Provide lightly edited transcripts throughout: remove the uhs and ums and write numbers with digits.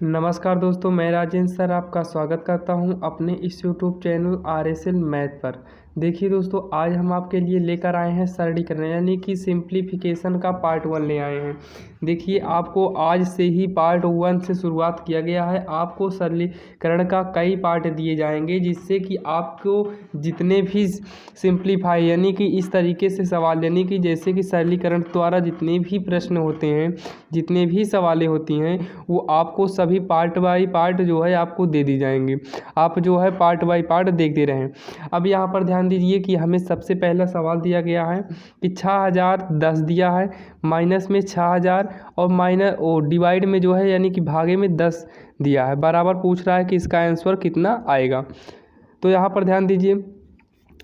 नमस्कार दोस्तों, मैं राजेंद्र सर आपका स्वागत करता हूं अपने इस यूट्यूब चैनल RSL मैथ पर। देखिए दोस्तों, आज हम आपके लिए लेकर आए हैं सरलीकरण यानी कि सिंप्लीफिकेशन का पार्ट 1 ले आए हैं। देखिए, आपको आज से ही पार्ट 1 से शुरुआत किया गया है। आपको सरलीकरण का कई पार्ट दिए जाएंगे जिससे कि आपको जितने भी सिंप्लीफाई यानी कि इस तरीके से सवाल यानी कि जैसे कि सरलीकरण द्वारा जितने भी प्रश्न होते हैं, जितने भी सवालें होती हैं, वो आपको सभी पार्ट बाई पार्ट जो है आपको दे दी जाएंगी। आप जो है पार्ट बाई पार्ट देखते रहें। अब यहाँ पर ध्यान दीजिए कि हमें सबसे पहला सवाल दिया गया है कि 6010 दिया है, माइनस में 6000 और माइनस डिवाइड में जो है यानी कि भागे में 10 दिया है, बराबर पूछ रहा है कि इसका आंसर कितना आएगा। तो यहाँ पर ध्यान दीजिए,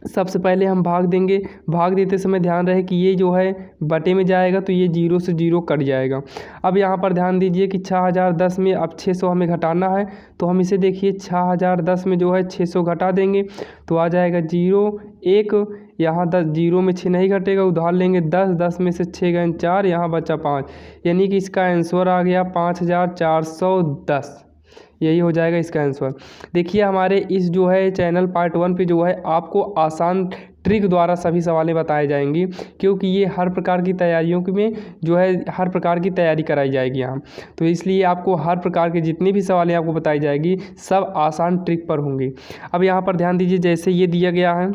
सबसे पहले हम भाग देंगे। भाग देते समय ध्यान रहे कि ये जो है बटे में जाएगा तो ये 0 से 0 कट जाएगा। अब यहाँ पर ध्यान दीजिए कि 6010 में अब 600 हमें घटाना है, तो हम इसे देखिए 6010 में जो है 600 घटा देंगे तो आ जाएगा 0 1। यहाँ 10 0 में 6 नहीं घटेगा, उधार लेंगे 10, 10 में से 6 गए 4, यहाँ बचा 5, यानी कि इसका आंसर आ गया 5410। यही हो जाएगा इसका आंसर। देखिए, हमारे इस जो है चैनल पार्ट 1 पे जो है आपको आसान ट्रिक द्वारा सभी सवालें बताए जाएंगी, क्योंकि ये हर प्रकार की तैयारियों में जो है हर प्रकार की तैयारी कराई जाएगी यहाँ। तो इसलिए आपको हर प्रकार के जितनी भी सवालें आपको बताई जाएगी सब आसान ट्रिक पर होंगी। अब यहाँ पर ध्यान दीजिए, जैसे ये दिया गया है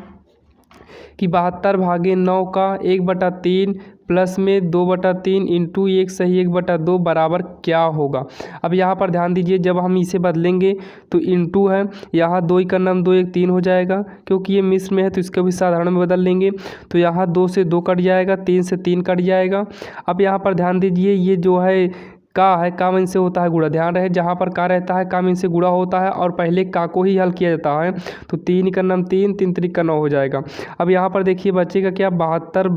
कि 72/9 का 1/3 प्लस में 2/3 इंटू 1 सही 1/2 बराबर क्या होगा। अब यहाँ पर ध्यान दीजिए, जब हम इसे बदलेंगे तो इंटू है, यहाँ 2 का नाम 2 1 3 हो जाएगा, क्योंकि ये मिश्र में है तो इसको भी साधारण में बदल लेंगे। तो यहाँ 2 से 2 कट जाएगा, 3 से 3 कट जाएगा। अब यहाँ पर ध्यान दीजिए, ये जो है का है, काम इनसे होता है गुणा। ध्यान रहे, जहाँ पर का रहता है काम इनसे गुणा होता है और पहले का को ही हल किया जाता है। तो 3 का नाम 3, 3 3 का 9 हो जाएगा। अब यहाँ पर देखिए बचेगा क्या, 72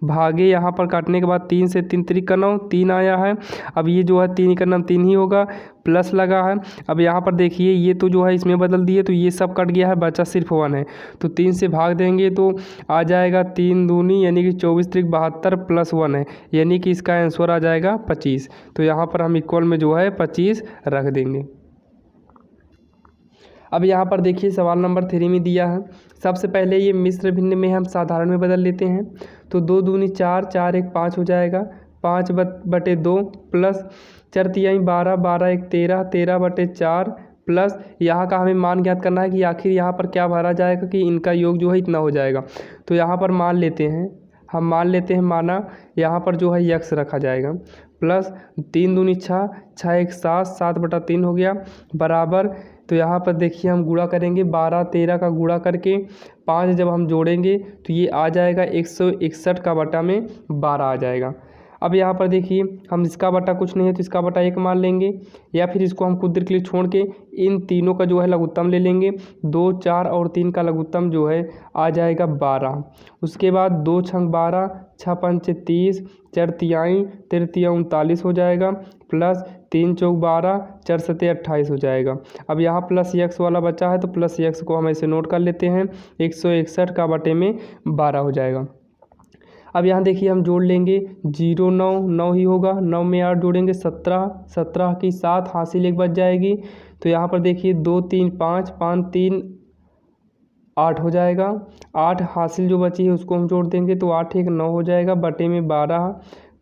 भागे यहाँ पर काटने के बाद 3 से 3 3 का 9, 3 आया है। अब ये जो है 3 का नाम 3 ही होगा, प्लस लगा है। अब यहाँ पर देखिए ये तो जो है इसमें बदल दिए तो ये सब कट गया है, बचा सिर्फ 1 है। तो 3 से भाग देंगे तो आ जाएगा 3 दूनी यानी कि 24 त्रिक 72 प्लस 1 है, यानी कि इसका आंसर आ जाएगा 25। तो यहाँ पर हम इक्वल में जो है 25 रख देंगे। अब यहाँ पर देखिए सवाल नंबर 3 में दिया है, सबसे पहले ये मिश्र भिन्न में हम साधारण में बदल लेते हैं। तो 2 दूनी 4, 4 1 5 हो जाएगा, 5/2 प्लस 4 तिहाई 12, 12 1 13, 13/4 प्लस यहाँ का हमें मान ज्ञात करना है कि आखिर यहाँ पर क्या भरा जाएगा कि इनका योग जो है इतना हो जाएगा। तो यहाँ पर मान लेते हैं, हम मान लेते हैं माना यहाँ पर जो है यक्स रखा जाएगा, प्लस 3 दूनी 6, 6 1 7, 7/3 हो गया बराबर। तो यहाँ पर देखिए हम गुणा करेंगे, 12 13 का गुणा करके 5 जब हम जोड़ेंगे तो ये आ जाएगा 161 का बटा में 12 आ जाएगा। अब यहाँ पर देखिए हम इसका बटा कुछ नहीं है तो इसका बटा 1 मान लेंगे, या फिर इसको हम कुछ देर के लिए छोड़ के इन तीनों का जो है लघुत्तम ले लेंगे। 2 4 और 3 का लघुत्तम जो है आ जाएगा 12। उसके बाद 2 छंग 12, 6 पंच 30, 4 तिहाई 39 हो जाएगा, प्लस 3 चौक 12, 4 सते 28 हो जाएगा। अब यहाँ प्लस यक्स वाला बचा है तो प्लस यक्स को हम ऐसे नोट कर लेते हैं, 161 का बटे में 12 हो जाएगा। अब यहाँ देखिए हम जोड़ लेंगे, 0 9 9 ही होगा, 9 में 8 जोड़ेंगे 17, 17 की 7 हासिल 1 बच जाएगी। तो यहाँ पर देखिए 2 3 5, 5 3 8 हो जाएगा, 8 हासिल जो बची है उसको हम जोड़ देंगे तो 8 1 9 हो जाएगा बटे में 12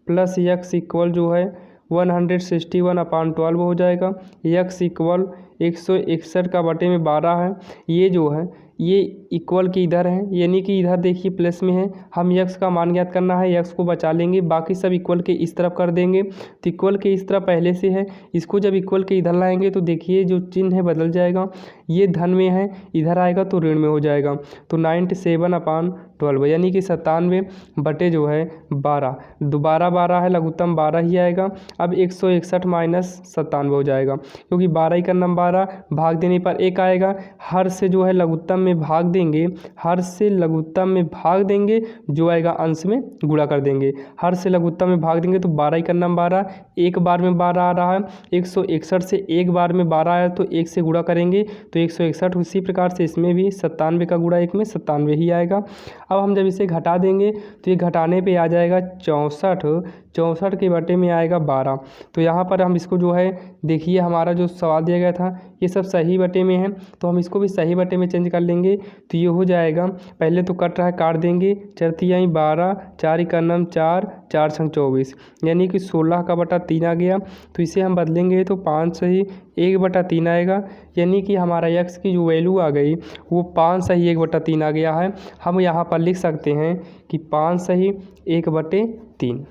प्लस यक्स इक्वल जो है 161/12 हो जाएगा। यक्स इक्वल 161 का बटे में 12 है। ये जो है ये इक्वल के इधर है, यानी कि इधर देखिए प्लस में है, हम यक्स का मान ज्ञात करना है, यक्स को बचा लेंगे, बाकी सब इक्वल के इस तरफ कर देंगे। तो इक्वल के इस तरफ पहले से है, इसको जब इक्वल के इधर लाएंगे तो देखिए जो चिन्ह है बदल जाएगा, ये धन में है इधर आएगा तो ऋण में हो जाएगा। तो 97/12 यानी कि 97 बटे जो है 12, दोबारा 12 है, लघुत्तम 12 ही आएगा। अब 161 माइनस 97 हो जाएगा, क्योंकि 12 का नाम 12 भाग देने पर 1 आएगा। हर से जो है लघुत्तम में भाग देंगे, हर से लघुत्तम में भाग देंगे, जो आएगा अंश में गुणा कर देंगे। हर से लघुत्तम में भाग देंगे तो 12 का नाम 12, एक बार में 12 आ रहा है, 161 से एक बार में 12 आया तो 1 से गुणा करेंगे तो 161। उसी प्रकार से इसमें भी 97 का गुणा 1 में 97 ही आएगा। अब हम जब इसे घटा देंगे तो ये घटाने पे आ जाएगा 64 64 के बटे में आएगा 12। तो यहाँ पर हम इसको जो है देखिए हमारा जो सवाल दिया गया था ये सब सही बटे में है, तो हम इसको भी सही बटे में चेंज कर लेंगे। तो ये हो जाएगा, पहले तो कट रहा है काट देंगे, 4 तिहाई 12, 4 इक्यानम 4, 4 छंग 24, यानी कि 16 का बटा 3 आ गया। तो इसे हम बदलेंगे तो 5 सही 1 बटा 3 आएगा, यानी कि हमारा x की जो वैल्यू आ गई वो 5 सही 1 बटा 3 आ गया है। हम यहाँ पर लिख सकते हैं कि 5 सही 1 बटे 3।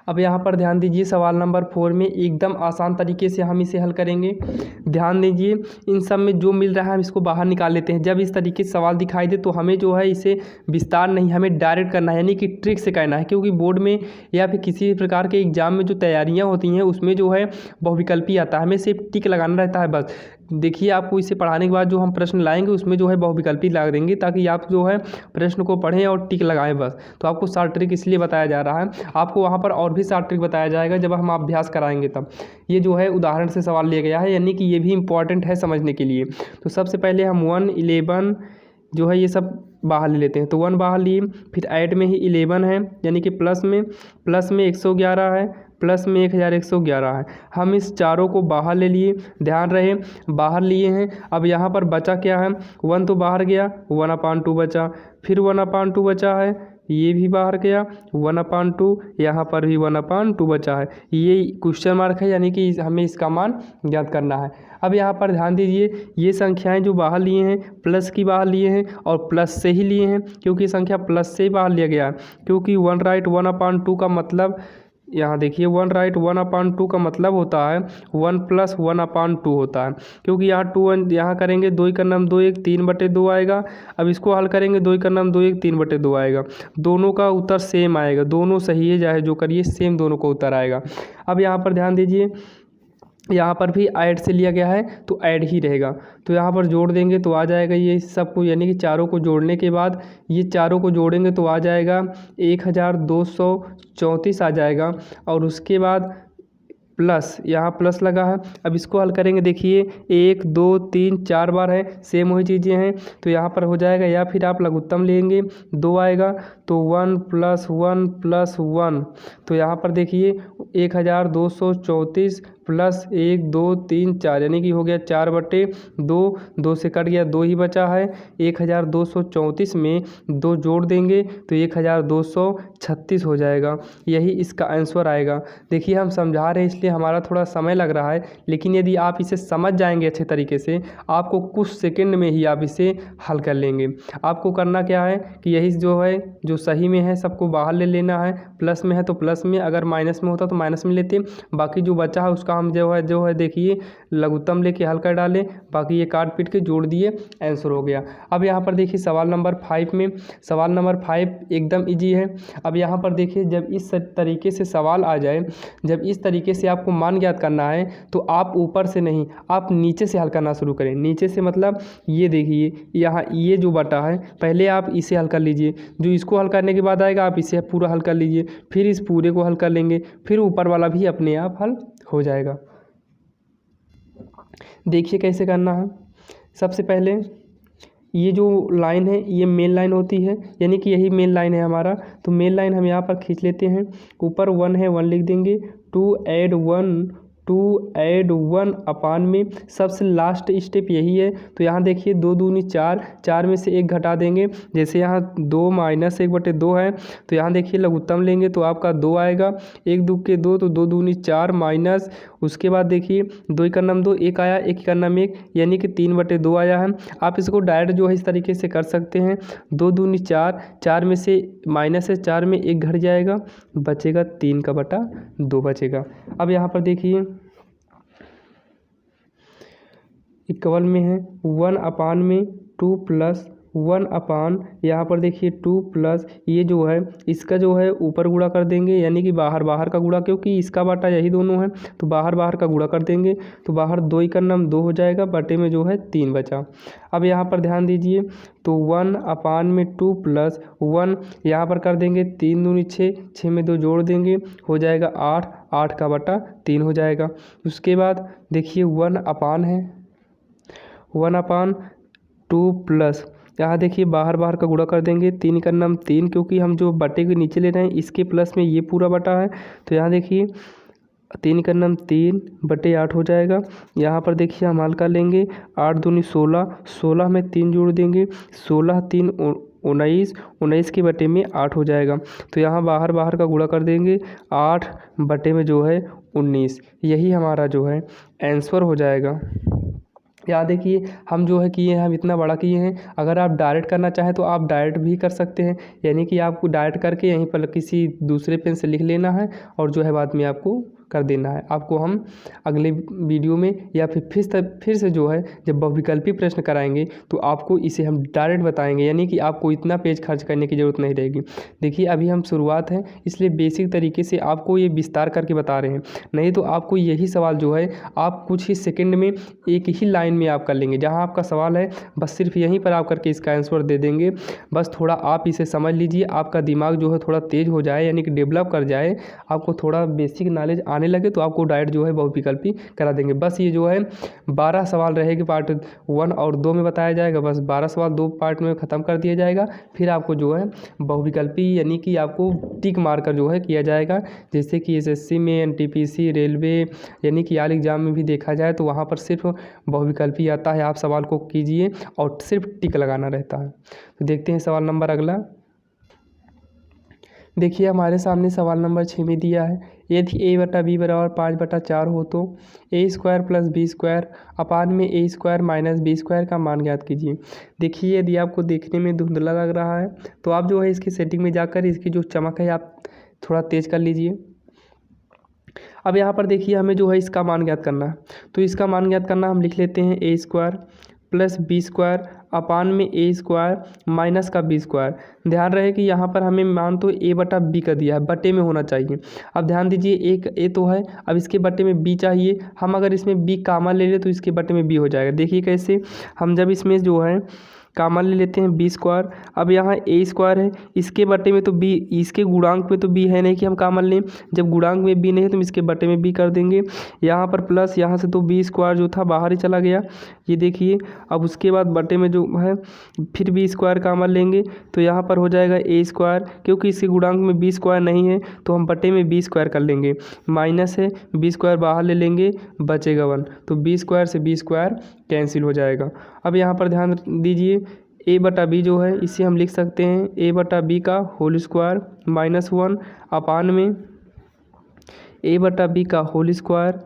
अब यहाँ पर ध्यान दीजिए सवाल नंबर 4 में एकदम आसान तरीके से हम इसे हल करेंगे। ध्यान दीजिए इन सब में जो मिल रहा है हम इसको बाहर निकाल लेते हैं। जब इस तरीके से सवाल दिखाई दे तो हमें जो है इसे विस्तार नहीं, हमें डायरेक्ट करना है, यानी कि ट्रिक से करना है। क्योंकि बोर्ड में या फिर किसी प्रकार के एग्जाम में जो तैयारियाँ होती हैं उसमें जो है बहुविकल्पी आता है, हमें सिर्फ टिक लगाना रहता है बस। देखिए आपको इसे पढ़ाने के बाद जो हम प्रश्न लाएंगे उसमें जो है बहुविकल्पी लगा देंगे, ताकि आप जो है प्रश्न को पढ़ें और टिक लगाएं बस। तो आपको शॉर्ट ट्रिक इसलिए बताया जा रहा है, आपको वहाँ पर और भी शॉर्ट ट्रिक बताया जाएगा जब हम अभ्यास कराएंगे तब। ये जो है उदाहरण से सवाल लिया गया है, यानी कि ये भी इंपॉर्टेंट है समझने के लिए। तो सबसे पहले हम 1, 11 जो है ये सब बाहर ले लेते हैं। तो 1 बाहर लिए, फिर ऐड में ही 11 है, यानी कि प्लस में 111 है, प्लस में 1111 है। हम इस चारों को बाहर ले लिए, ध्यान रहे बाहर लिए हैं। अब यहाँ पर बचा क्या है, 1 तो बाहर गया, 1/2 बचा, फिर 1/2 बचा है, ये भी बाहर गया, 1/2, यहाँ पर भी 1/2 बचा है। ये क्वेश्चन मार्क है, यानी कि हमें इसका मान ज्ञात करना है। अब यहाँ पर ध्यान दीजिए ये संख्याएं जो बाहर लिए हैं प्लस की बाहर लिए हैं और प्लस से ही लिए हैं, क्योंकि संख्या प्लस से ही बाहर लिया गया है। क्योंकि 1 राइट 1/2 का मतलब, यहाँ देखिए 1 राइट 1/2 का मतलब होता है 1 + 1/2 होता है। क्योंकि यहाँ 2 यहाँ करेंगे 2 का नाम 2 1 3/2 आएगा। अब इसको हल करेंगे 2 का नाम 2 1 3/2 आएगा। दोनों का उत्तर सेम आएगा, दोनों सही है, चाहे जो करिए सेम दोनों का उत्तर आएगा। अब यहाँ पर ध्यान दीजिए यहाँ पर भी ऐड से लिया गया है तो ऐड ही रहेगा। तो यहाँ पर जोड़ देंगे तो आ जाएगा ये सबको, यानी कि चारों को जोड़ने के बाद ये चारों को जोड़ेंगे तो आ जाएगा 1234 आ जाएगा। और उसके बाद प्लस, यहाँ प्लस लगा है। अब इसको हल करेंगे, देखिए 1 2 3 4 बार है, सेम वही चीज़ें हैं। तो यहाँ पर हो जाएगा, या फिर आप लघुत्तम लेंगे 2 आएगा तो 1 + 1 + 1। तो यहाँ पर देखिए 1234 प्लस 1 2 3 4, यानी कि हो गया 4/2, 2 से कट गया 2 ही बचा है। 1234 में 2 जोड़ देंगे तो 1236 हो जाएगा, यही इसका आंसर आएगा। देखिए हम समझा रहे हैं इसलिए हमारा थोड़ा समय लग रहा है, लेकिन यदि आप इसे समझ जाएंगे अच्छे तरीके से आपको कुछ सेकंड में ही आप इसे हल कर लेंगे। आपको करना क्या है कि यही जो है जो सही में है सबको बाहर ले लेना है, प्लस में है तो प्लस में, अगर माइनस में होता तो माइनस में लेते, बाकी जो बचा है उसका हम जो है देखिए लघुत्तम लेके हल कर डालें, बाकी ये काट पीट के जोड़ दिए, आंसर हो गया। अब यहाँ पर देखिए सवाल नंबर 5 में, सवाल नंबर 5 एकदम इजी है। अब यहाँ पर देखिए जब इस तरीके से सवाल आ जाए, जब इस तरीके से आपको मान ज्ञात करना है तो आप ऊपर से नहीं आप नीचे से हल करना शुरू करें। नीचे से मतलब ये देखिए यहाँ ये जो बटा है पहले आप इसे हल कर लीजिए, जो इसको हल करने के बाद आएगा आप इसे पूरा हल कर लीजिए, फिर इस पूरे को हल कर लेंगे, फिर ऊपर वाला भी अपने आप हल हो जाएगा। देखिए कैसे करना है। सबसे पहले ये जो लाइन है ये मेन लाइन होती है, यानी कि यही मेन लाइन है हमारा। तो मेन लाइन हम यहाँ पर खींच लेते हैं, ऊपर 1 है 1 लिख देंगे, 2 ऐड 1 अपान में सबसे लास्ट स्टेप यही है। तो यहाँ देखिए 2 दूनी 4, 4 में से 1 घटा देंगे, जैसे यहाँ 2 - 1/2 है तो यहाँ देखिए लघुत्तम लेंगे तो आपका 2 आएगा, 1 2 के 2 तो 2 दूनी 4 माइनस, उसके बाद देखिए 2 का नाम 2 1 आया, 1 का नाम 1, यानी कि 3/2 आया है। आप इसको डायरेक्ट जो है इस तरीके से कर सकते हैं, 2 दूनी 4, 4 में से माइनस है, 4 में 1 घट जाएगा, बचेगा 3/2 बचेगा। अब यहाँ पर देखिए इक्वल में है 1 अपान में 2 प्लस 1 अपान, यहाँ पर देखिए 2 प्लस ये जो है इसका जो है ऊपर गुणा कर देंगे, यानी कि बाहर का गुणा, क्योंकि इसका बाटा यही दोनों है तो बाहर का गुणा कर देंगे। तो बाहर 2 का नाम 2 हो जाएगा, बटे में जो है 3 बचा। अब यहाँ पर ध्यान दीजिए तो 1 अपान में 2 प्लस 1 यहाँ पर कर देंगे 3 दूनी 6, 6 में 2 जोड़ देंगे हो जाएगा 8, 8 का बटा 3 हो जाएगा। उसके बाद देखिए 1 अपान है 1/2 प्लस यहाँ देखिए बाहर बाहर का गुणा कर देंगे, 3 का नाम 3, क्योंकि हम जो बटे के नीचे ले रहे हैं इसके प्लस में ये पूरा बटा है। तो यहाँ देखिए 3 का नाम 3/8 हो जाएगा। यहाँ पर देखिए हम हल्का लेंगे, 8 दूनी 16, 16 में 3 जोड़ देंगे, 16 3 19, 19 के बटे में 8 हो जाएगा। तो यहाँ बाहर बाहर का गुणा कर देंगे, 8 बटे में जो है 19, यही हमारा जो है आंसर हो जाएगा। यहाँ देखिए हम जो है किए हैं, हम इतना बड़ा किए हैं। अगर आप डायरेक्ट करना चाहें तो आप डायरेक्ट भी कर सकते हैं, यानी कि आपको डायरेक्ट करके यहीं पर किसी दूसरे पेन से लिख लेना है और जो है बाद में आपको कर देना है। आपको हम अगले वीडियो में या फिर से जो है जब बहुविकल्पी प्रश्न कराएंगे तो आपको इसे हम डायरेक्ट बताएंगे, यानी कि आपको इतना पेज खर्च करने की ज़रूरत नहीं रहेगी। देखिए अभी हम शुरुआत है, इसलिए बेसिक तरीके से आपको ये विस्तार करके बता रहे हैं, नहीं तो आपको यही सवाल जो है आप कुछ ही सेकंड में एक ही लाइन में आप कर लेंगे। जहाँ आपका सवाल है बस सिर्फ यहीं पर आप करके इसका आंसर दे देंगे। बस थोड़ा आप इसे समझ लीजिए, आपका दिमाग जो है थोड़ा तेज़ हो जाए, यानी कि डेवलप कर जाए, आपको थोड़ा बेसिक नॉलेज आने लगे तो आपको डायरेक्ट जो है बहुविकल्पी करा देंगे। बस ये जो है 12 सवाल रहेगी, पार्ट 1 और 2 में बताया जाएगा। बस 12 सवाल 2 पार्ट में ख़त्म कर दिया जाएगा। फिर आपको जो है बहुविकल्पी यानी कि आपको टिक मारकर जो है किया जाएगा, जैसे कि एसएससी में, एनटीपीसी, रेलवे यानी कि आल एग्जाम में भी देखा जाए तो वहाँ पर सिर्फ बहुविकल्पी आता है। आप सवाल को कीजिए और सिर्फ टिक लगाना रहता है। तो देखते हैं सवाल नंबर अगला। देखिए हमारे सामने सवाल नंबर 6 में दिया है, यदि a/b बराबर 5/4 हो तो a² + b² अपान में a² - b² का मान ज्ञात कीजिए। देखिए यदि आपको देखने में धुंधला लग रहा है तो आप जो है इसकी सेटिंग में जाकर इसकी जो चमक है आप थोड़ा तेज़ कर लीजिए। अब यहाँ पर देखिए हमें जो है इसका मान ज्ञात करना है, तो इसका मान ज्ञात करना हम लिख लेते हैं a² + b² अपान में a² - का b²। ध्यान रहे कि यहाँ पर हमें मान तो a/b का दिया है, बटे में होना चाहिए। अब ध्यान दीजिए एक a तो है, अब इसके बटे में b चाहिए। हम अगर इसमें b कॉमन ले लें तो इसके बटे में b हो जाएगा। देखिए कैसे, हम जब इसमें जो है कॉमन ले लेते हैं b²। अब यहाँ a² है, इसके बटे में तो b, इसके गुणांक में तो b है नहीं कि हम कॉमन लें। जब गुणांक में b नहीं है तो हम इसके बटे में b कर देंगे। यहाँ पर प्लस, यहाँ से तो b² जो था बाहर ही चला गया, ये देखिए। अब उसके बाद बटे में जो है फिर b² कॉमन लेंगे तो यहाँ पर हो जाएगा a², क्योंकि इसके गुणांक में b² नहीं है तो हम बटे में b² कर लेंगे। माइनस है, b² बाहर ले लेंगे, बचेगा 1, तो b² से b² कैंसिल हो जाएगा। अब यहाँ पर ध्यान दीजिए a/b जो है इसे हम लिख सकते हैं a/b का होल स्क्वायर -1 अपान में a/b का होल स्क्वायर,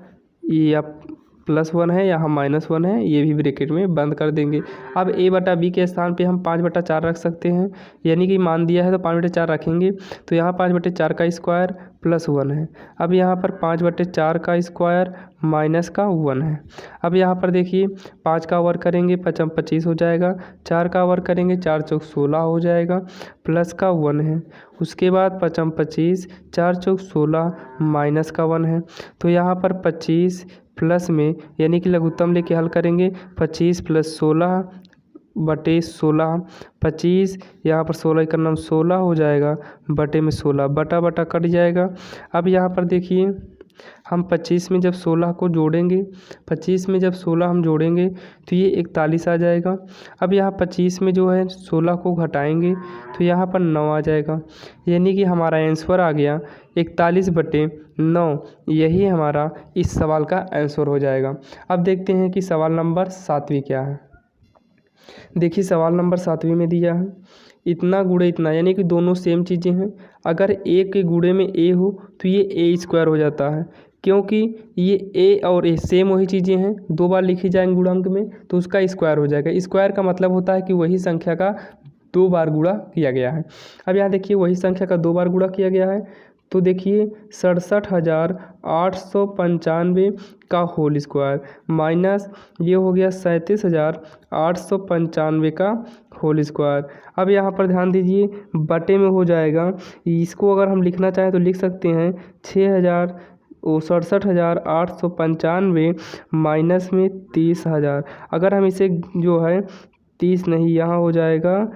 ये आप +1 है, यहाँ -1 है, ये भी ब्रैकेट में बंद कर देंगे। अब a/b के स्थान पे हम 5/4 रख सकते हैं, यानी कि मान दिया है तो 5/4 रखेंगे। तो यहाँ 5/4 का स्क्वायर +1 है। अब यहाँ पर 5/4 का स्क्वायर माइनस का 1 है। अब यहाँ पर देखिए 5 का वर्ग करेंगे 5 25 हो जाएगा, 4 का वर्ग करेंगे 4 चौक 16 हो जाएगा, प्लस का 1 है। उसके बाद 5 25, 4 चौक 16 माइनस का 1 है। तो यहाँ पर 25 प्लस में यानी कि लघुत्तम लेके हल करेंगे, 25 + 16/16, 25 यहाँ पर 16 का नाम 16 हो जाएगा, बटे में 16, बटा बटा कट जाएगा। अब यहाँ पर देखिए हम 25 में जब 16 को जोड़ेंगे, 25 में जब 16 हम जोड़ेंगे तो ये 41 आ जाएगा। अब यहाँ 25 में जो है 16 को घटाएंगे तो यहाँ पर 9 आ जाएगा, यानी कि हमारा आंसर आ गया 41/9। यही हमारा इस सवाल का आंसर हो जाएगा। अब देखते हैं कि सवाल नंबर 7वीं क्या है। देखिए सवाल नंबर 7वीं में दिया है, इतना गुणे इतना, यानी कि दोनों सेम चीज़ें हैं। अगर a के गुणे में a हो तो ये a² हो जाता है, क्योंकि ये a और a सेम वही चीज़ें हैं, 2 बार लिखी जाएंगी गुणांक में तो उसका स्क्वायर हो जाएगा। स्क्वायर का मतलब होता है कि वही संख्या का 2 बार गुणा किया गया है। अब यहाँ देखिए वही संख्या का 2 बार गुणा किया गया है, तो देखिए 67,895 का होल स्क्वायर माइनस ये हो गया 37,895 का होल स्क्वायर। अब यहाँ पर ध्यान दीजिए बटे में हो जाएगा, इसको अगर हम लिखना चाहें तो लिख सकते हैं 67,895 माइनस में 30,000। अगर हम इसे जो है 30 नहीं, यहाँ हो जाएगा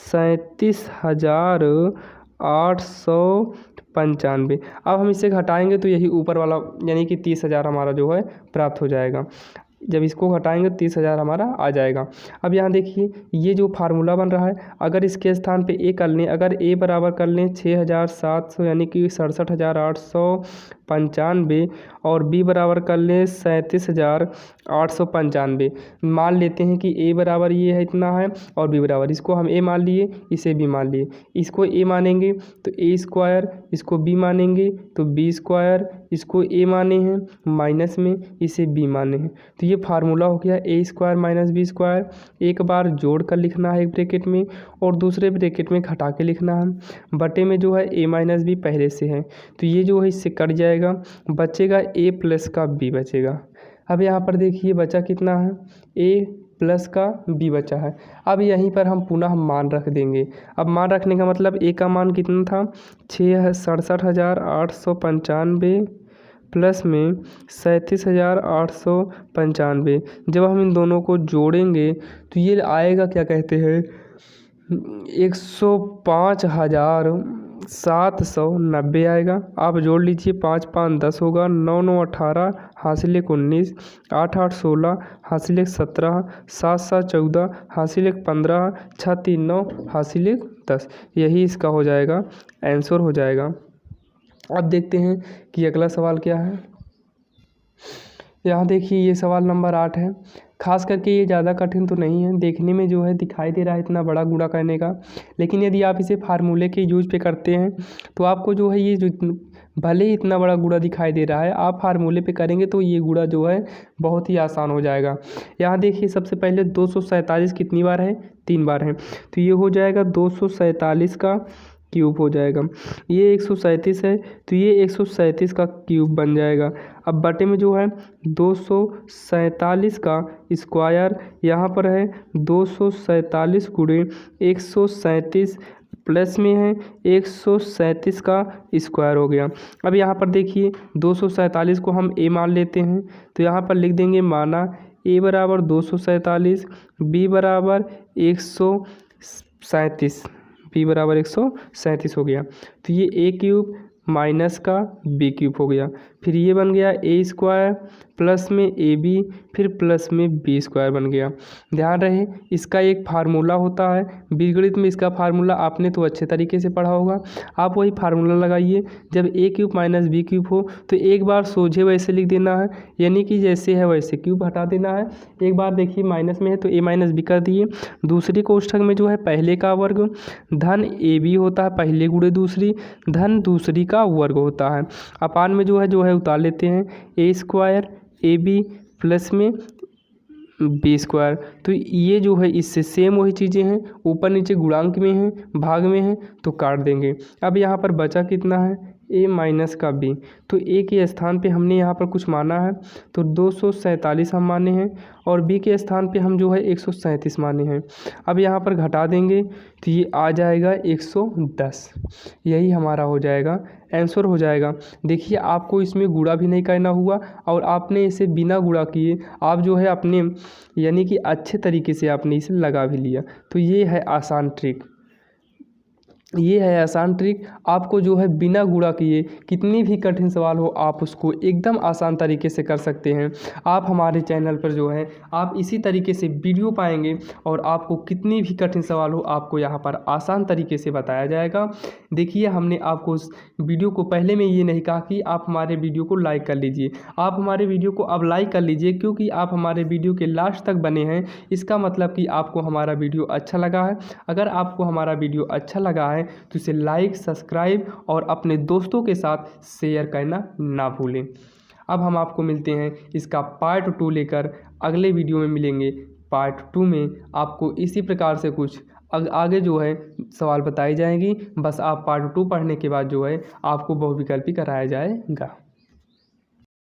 37,895। अब हम इसे घटाएंगे तो यही ऊपर वाला यानी कि 30,000 हमारा जो है प्राप्त हो जाएगा। जब इसको घटाएंगे 30,000 हमारा आ जाएगा। अब यहाँ देखिए ये जो फार्मूला बन रहा है, अगर इसके स्थान पे ए कर लें, अगर ए बराबर कर लें 6,700 यानी कि 67,895 और बी बराबर कर लें 37,895। मान लेते हैं कि ए बराबर ये है इतना है और बी बराबर, इसको हम ए मान लिए, इसे बी मान लिए। इसको ए मानेंगे तो ए स्क्वायर, इसको बी मानेंगे तो बी स्क्वायर, इसको ए माने हैं माइनस में, इसे बी माने हैं। तो ये फार्मूला हो गया ए स्क्वायर माइनस बी स्क्वायर। एक बार जोड़ कर लिखना है एक ब्रैकेट में और दूसरे ब्रैकेट में घटा के लिखना है। बटे में जो है ए माइनस बी पहले से है तो ये जो है इससे कट जाएगा, बचेगा ए प्लस का बी बचेगा। अब यहाँ पर देखिए बचा कितना है, ए प्लस का बी बचा है। अब यहीं पर हम पुनः मान रख देंगे। अब मान रखने का मतलब ए का मान कितना था 67,895 प्लस में 37,895। जब हम इन दोनों को जोड़ेंगे तो ये आएगा क्या कहते हैं 105,790 आएगा। आप जोड़ लीजिए, 5 5 10 होगा, 9 9 18, हासिल 19, 8 8 16, हासिल 17, 7 7 14, हासिल 15, 6 3 9, हासिल 10। यही इसका हो जाएगा, आंसर हो जाएगा। अब देखते हैं कि अगला सवाल क्या है। यहाँ देखिए ये सवाल नंबर 8 है। खास करके ये ज़्यादा कठिन तो नहीं है, देखने में जो है दिखाई दे रहा है इतना बड़ा गुणा करने का, लेकिन यदि आप इसे फार्मूले के यूज पे करते हैं तो आपको जो है ये जो भले ही इतना बड़ा गुणा दिखाई दे रहा है, आप फार्मूले पे करेंगे तो ये गुणा जो है बहुत ही आसान हो जाएगा। यहाँ देखिए सबसे पहले 247 कितनी बार है, 3 बार है, तो ये हो जाएगा 247 का क्यूब हो जाएगा। ये 137 है तो ये 137 का क्यूब बन जाएगा। अब बटे में जो है 247 का स्क्वायर, यहाँ पर है 247 गुणे 137 प्लस में है 137 का स्क्वायर हो गया। अब यहाँ पर देखिए 247 को हम ए मान लेते हैं तो यहाँ पर लिख देंगे माना ए बराबर 247, बी बराबर 137, बी बराबर 137 हो गया। तो ये ए क्यूब माइनस का बी क्यूब हो गया। फिर ये बन गया ए स्क्वायर प्लस में ए बी, फिर प्लस में बी स्क्वायर बन गया। ध्यान रहे इसका एक फार्मूला होता है, बीजगणित में इसका फार्मूला आपने तो अच्छे तरीके से पढ़ा होगा। आप वही फार्मूला लगाइए, जब ए क्यूब माइनस बी क्यूब हो तो एक बार सोझे वैसे लिख देना है, यानी कि जैसे है वैसे क्यूब हटा देना है। एक बार देखिए माइनस में है तो ए माइनस बी कर दिए, दूसरी कोष्ठक में जो है पहले का वर्ग धन ए बी होता है, पहले गुणे दूसरी धन दूसरी का वर्ग होता है। अपान में जो है उतार लेते हैं, ए स्क्वायर ए बी प्लस में बी स्क्वायर। तो ये जो है इससे सेम वही चीज़ें हैं, ऊपर नीचे गुणांक में हैं, भाग में हैं तो काट देंगे। अब यहाँ पर बचा कितना है ए माइनस का बी, तो ए के स्थान पे हमने यहाँ पर कुछ माना है तो 247 हम माने हैं और बी के स्थान पे हम जो है 137 माने हैं। अब यहाँ पर घटा देंगे तो ये आ जाएगा 110, यही हमारा हो जाएगा, आंसर हो जाएगा। देखिए आपको इसमें गुणा भी नहीं करना हुआ और आपने इसे बिना गुणा किए आप जो है अपने यानी कि अच्छे तरीके से आपने इसे लगा भी लिया। तो ये है आसान ट्रिक, ये है आसान ट्रिक। आपको जो है बिना गुणा किए कितनी भी कठिन सवाल हो आप उसको एकदम आसान तरीके से कर सकते हैं। आप हमारे चैनल पर जो है आप इसी तरीके से वीडियो पाएंगे और आपको कितनी भी कठिन सवाल हो आपको यहाँ पर आसान तरीके से बताया जाएगा। देखिए हमने आपको उस वीडियो को पहले में ये नहीं कहा कि आप हमारे वीडियो को लाइक कर लीजिए, आप हमारे वीडियो को अब लाइक कर लीजिए, क्योंकि आप हमारे वीडियो के लास्ट तक बने हैं, इसका मतलब कि आपको हमारा वीडियो अच्छा लगा है। अगर आपको हमारा वीडियो अच्छा लगा है तो इसे लाइक, सब्सक्राइब और अपने दोस्तों के साथ शेयर करना ना भूलें। अब हम आपको मिलते हैं इसका पार्ट 2 लेकर, अगले वीडियो में मिलेंगे। पार्ट 2 में आपको इसी प्रकार से कुछ आगे जो है सवाल बताई जाएंगी। बस आप पार्ट 2 पढ़ने के बाद जो है आपको बहुविकल्पी कराया जाएगा।